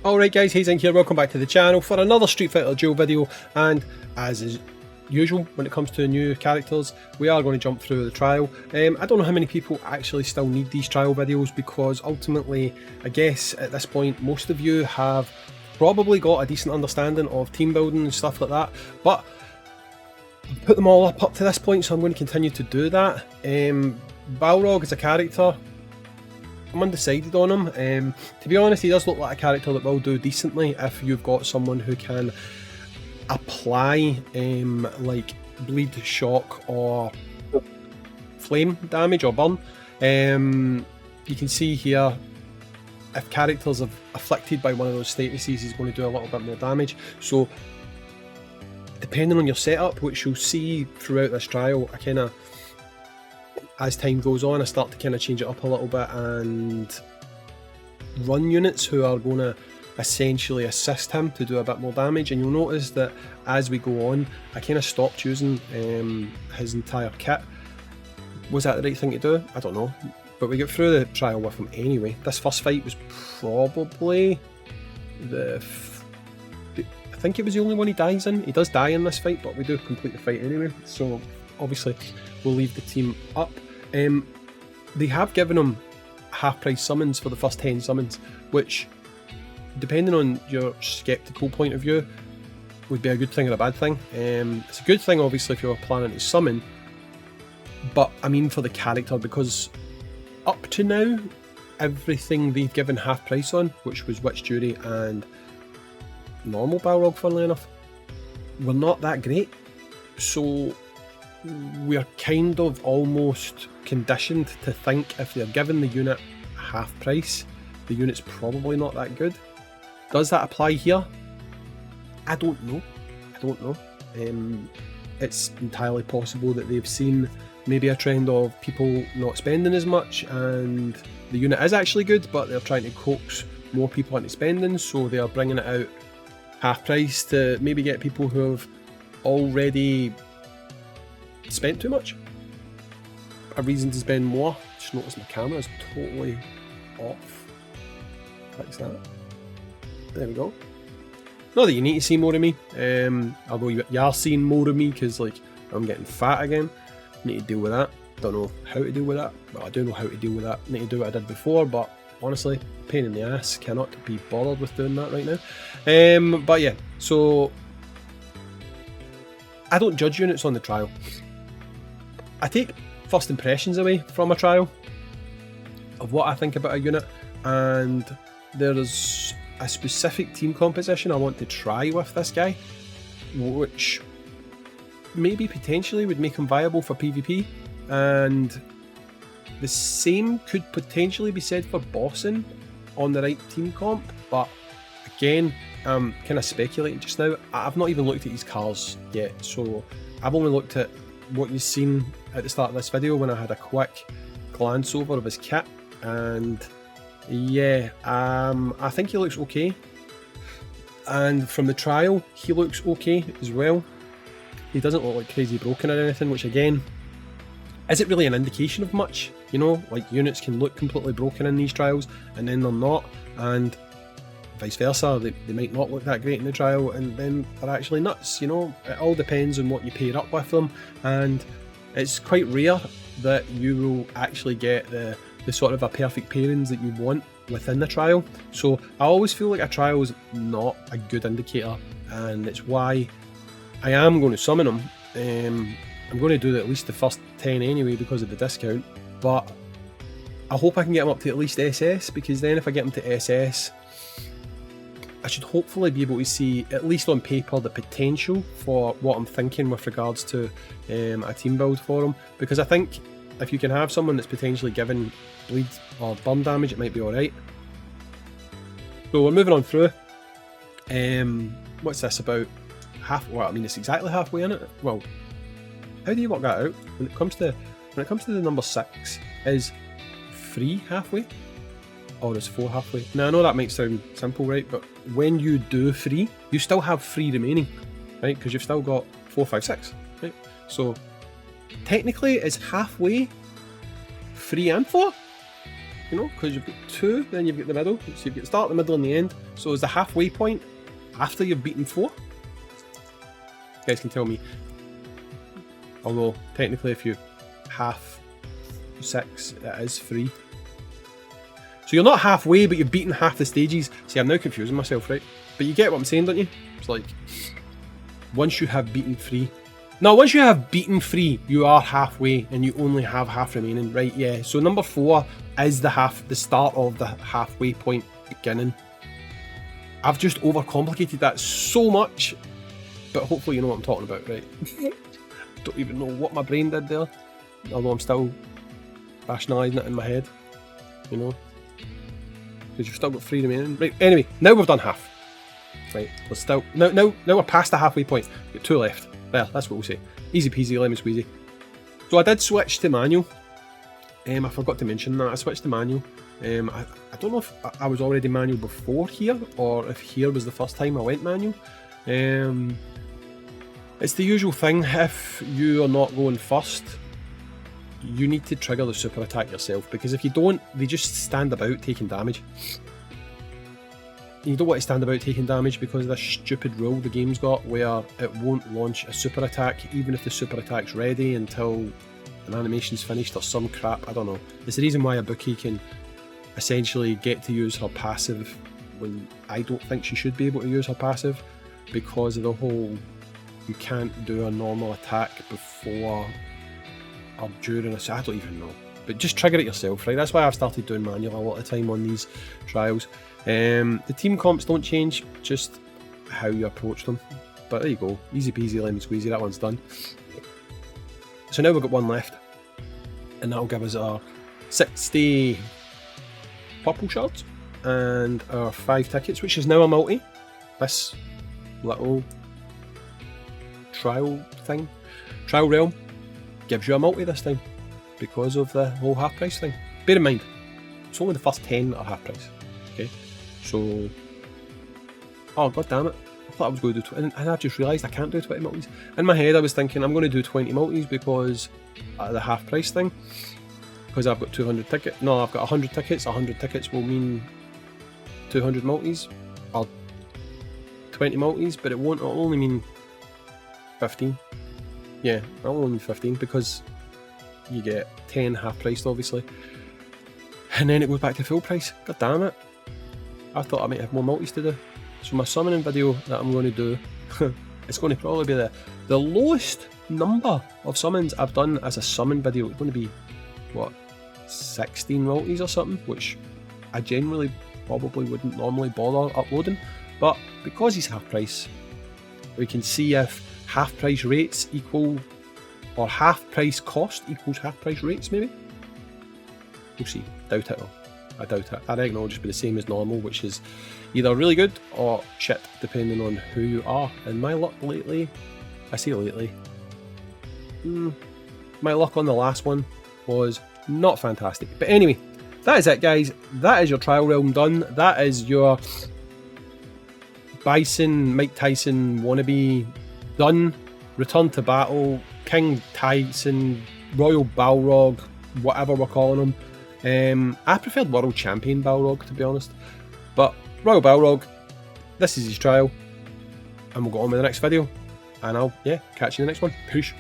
Alright guys, Hayzink here, welcome back to the channel for another Street Fighter Duel video, and as is usual when it comes to new characters, we are going to jump through the trial. I don't know how many people actually still need these trial videos, because ultimately, I guess at this point, most of you have probably got a decent understanding of team building and stuff like that, but I've put them all up to this point, so I'm going to continue to do that. BALROG is a character. I'm undecided on him. To be honest, he does look like a character that will do decently if you've got someone who can apply like bleed, shock or flame damage or burn. You can see here, if characters are afflicted by one of those statuses, he's going to do a little bit more damage. So depending on your setup, which you'll see throughout this trial, I kind of, as time goes on, I start to kind of change it up a little bit and run units who are going to essentially assist him to do a bit more damage. And you'll notice that as we go on, I kind of stopped using his entire kit. Was that the right thing to do? I don't know. But we get through the trial with him anyway. This first fight was probably I think it was the only one he dies in. He does die in this fight, but we do complete the fight anyway. So obviously we'll leave the team up. They have given him half price summons for the first 10 summons, which, depending on your skeptical point of view, would be a good thing or a bad thing. It's a good thing obviously if you're planning to summon, but I mean for the character, because up to now everything they've given half price on, which was Witch Jury and normal Balrog, funnily enough, were not that great. So we're kind of almost conditioned to think if they're giving the unit half price, the unit's probably not that good. Does that apply here? I don't know. It's entirely possible that they've seen maybe a trend of people not spending as much and the unit is actually good, but they're trying to coax more people into spending, so they are bringing it out half price to maybe get people who have already spent too much a reason to spend more. Just notice my camera is totally off. Fix that. There we go. Not that you need to see more of me, although you are seeing more of me because like I'm getting fat again. Need to deal with that. Don't know how to deal with that, but I do know how to deal with that. Need to do what I did before, but honestly, pain in the ass. Cannot be bothered with doing that right now. But yeah, so I don't judge units on the trial. I take first impressions away from a trial of what I think about a unit, and there is a specific team composition I want to try with this guy, which maybe potentially would make him viable for PvP, and the same could potentially be said for bossing on the right team comp. But again, I'm kind of speculating just now. I've not even looked at his cars yet, so I've only looked at what you've seen at the start of this video when I had a quick glance over of his kit, and yeah, I think he looks okay, and from the trial he looks okay as well. He doesn't look like crazy broken or anything, which again isn't really an indication of much, you know, like units can look completely broken in these trials and then they're not, and vice versa, they might not look that great in the trial and then they're actually nuts, you know. It all depends on what you pair up with them, and it's quite rare that you will actually get the sort of a perfect pairings that you want within the trial. So I always feel like a trial is not a good indicator, and it's why I am going to summon them. I'm going to do at least the first 10 anyway because of the discount, but I hope I can get them up to at least SS, because then if I get them to SS, I should hopefully be able to see, at least on paper, the potential for what I'm thinking with regards to a team build for them. Because I think if you can have someone that's potentially giving bleed or burn damage, it might be alright. So we're moving on through. What's this about? Well, I mean, it's exactly halfway in it. Well, how do you work that out? When it comes to the number 6, is 3 halfway? Or is 4 halfway? Now I know that might sound simple, right? But when you do 3, you still have 3 remaining, right? Because you've still got 4, 5, 6, right? So technically it's halfway 3 and 4. you know, because you've got 2, then you've got the middle, so you've got the start, the middle and the end. So is the halfway point after you've beaten 4? You guys can tell me. Although, technically if you half 6, it is 3. So you're not halfway, but you've beaten half the stages. See, I'm now confusing myself, right? But you get what I'm saying, don't you? It's like, once you have beaten 3. No, once you have beaten 3, you are halfway, and you only have half remaining, right? Yeah, so number 4 is the start of the halfway point beginning. I've just overcomplicated that so much, but hopefully you know what I'm talking about, right? Don't even know what my brain did there, although I'm still rationalising it in my head, you know? Because you've still got 3 remaining. Right, anyway, now we've done half. Right, we're still... Now we're past the halfway point. We've got 2 left. Well, that's what we'll say. Easy peasy, lemon squeezy. So I did switch to manual. I forgot to mention that. I switched to manual. I don't know if I was already manual before here, or if here was the first time I went manual. It's the usual thing. If you are not going first, you need to trigger the super attack yourself, because if you don't, they just stand about taking damage. You don't want to stand about taking damage because of this stupid rule the game's got where it won't launch a super attack even if the super attack's ready until an animation's finished or some crap, I don't know. It's the reason why Ibuki can essentially get to use her passive when I don't think she should be able to use her passive, because of the whole you can't do a normal attack before or during a... I don't even know. But just trigger it yourself, right? That's why I've started doing manual a lot of the time on these trials. The team comps don't change, just how you approach them. But there you go, easy peasy lemon squeezy, that one's done. So now we've got 1 left, and that'll give us our 60 purple shards and our 5 tickets, which is now a multi. This little trial thing, trial realm, gives you a multi this time because of the whole half price thing. Bear in mind, it's only the first 10 that are half price. Okay, so, oh god damn it, I thought I was going to do 20, and I just realised I can't do 20 multis. In my head I was thinking I'm going to do 20 multis because of the half price thing, because I've got 200 tickets. No, I've got 100 tickets. 100 tickets will mean 200 multis, or 20 multis, but it won't, it'll only mean 15. Yeah, it'll only mean 15 because you get 10 half priced obviously, and then it goes back to full price. God damn it, I thought I might have more multis to do. So my summoning video that I'm going to do, it's going to probably be the lowest number of summons I've done as a summon video. It's going to be, what, 16 multis or something, which I generally probably wouldn't normally bother uploading, but because he's half price, we can see if half price rates equal, or half price cost equals half price rates maybe? We'll see. Doubt it though. I doubt it. I reckon it'll just be the same as normal, which is either really good or shit, depending on who you are. And my luck lately, I say lately, my luck on the last one was not fantastic. But anyway, that is it guys. That is your trial realm done. That is your Bison, Mike Tyson wannabe done. Return to battle, King Tyson, Royal Balrog, whatever we're calling him. I preferred World Champion Balrog, to be honest, but Royal Balrog, this is his trial, and we'll go on with the next video, and I'll catch you in the next one. Peace.